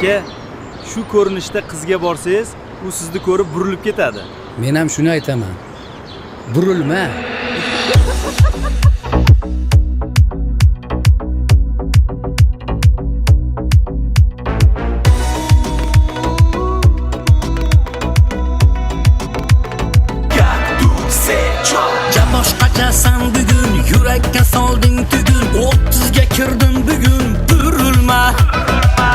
aka, shu ko'rinishda qizga borsangiz, u sizni ko'rib burilib ketadi. Men ham shuni aytaman. Burilma. Boshqachasan bugun, yurakka solding tugun. 30 ga kirdim bugun, burilma.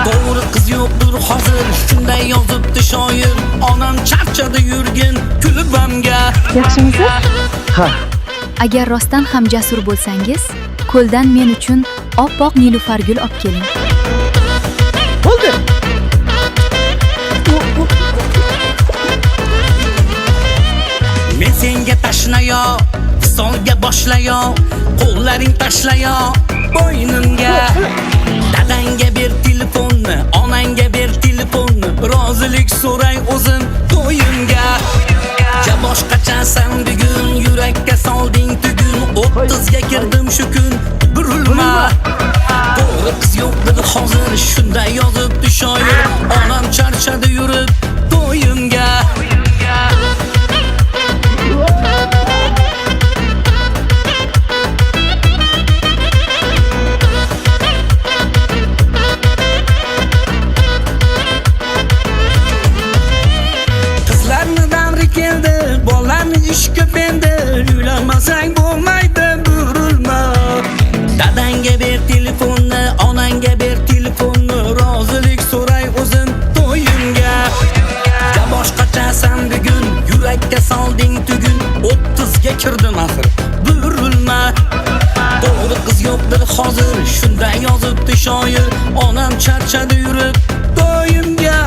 To'g'ri qiz yo'qdir hozir, shunday yozibdi shoir. Onam charchadi yurgin kulbamga. Yaxshimisiz? Ha. Agar rostdan ham jasur bo'lsangiz, ko'ldan men uchun oppoq nilufargul olib keling. Bo'ldi. Men senga tashlayo, visolga boshlayo, qo'llaring tashlayo bo'ynimga. Dadangga ber telefonni, onangga ber telefonni, rozilik so'ray o'zim to'yimga. Ja boshqachasan bugun, yurakka solding tugun. 30 ga kirdim shu kun, burilma. To'g'ri qiz yo'qdir hozir, shunday yozibdi shoir. Onam charchadi yurib to'yimga. Bollarni ishga bende, uylanmasang bo'lmaydi, burilma. Dadangga ber telefonni, onangga ber telefonni, rozilik so'ray o'zim to'yimga. Ja boshqachasan bugun, yurakka solding tugun. 30 ga kirdim axir, burilma. To'g'ri qiz yo'qdir hozir, shunday yozibdi shoir. Onam charchadi yurib to'yimga.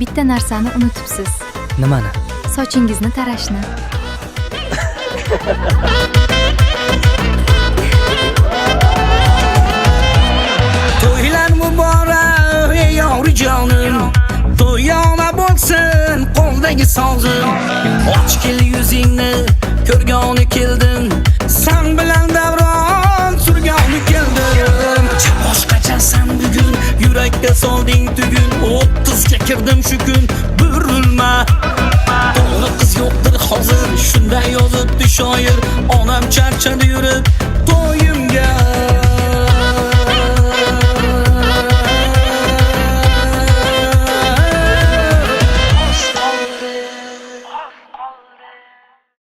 Bitta narsani unutibsiz. Nimani? Sochingizni tarashni. To'ylar muborak ey yavrujonim, to'yona bo'lsin qo'ldagi sozim. Ochgil yuzingni ko'rgani keldim, sen bilan davron surgani keldim. Boshqachasan bugun, yurakka solding tugun. 30 ga kirdim shu kun, burilma. To'g'ri qiz yo'qdir hozir, shunday yozibdi shoir. Onam charchadi yurib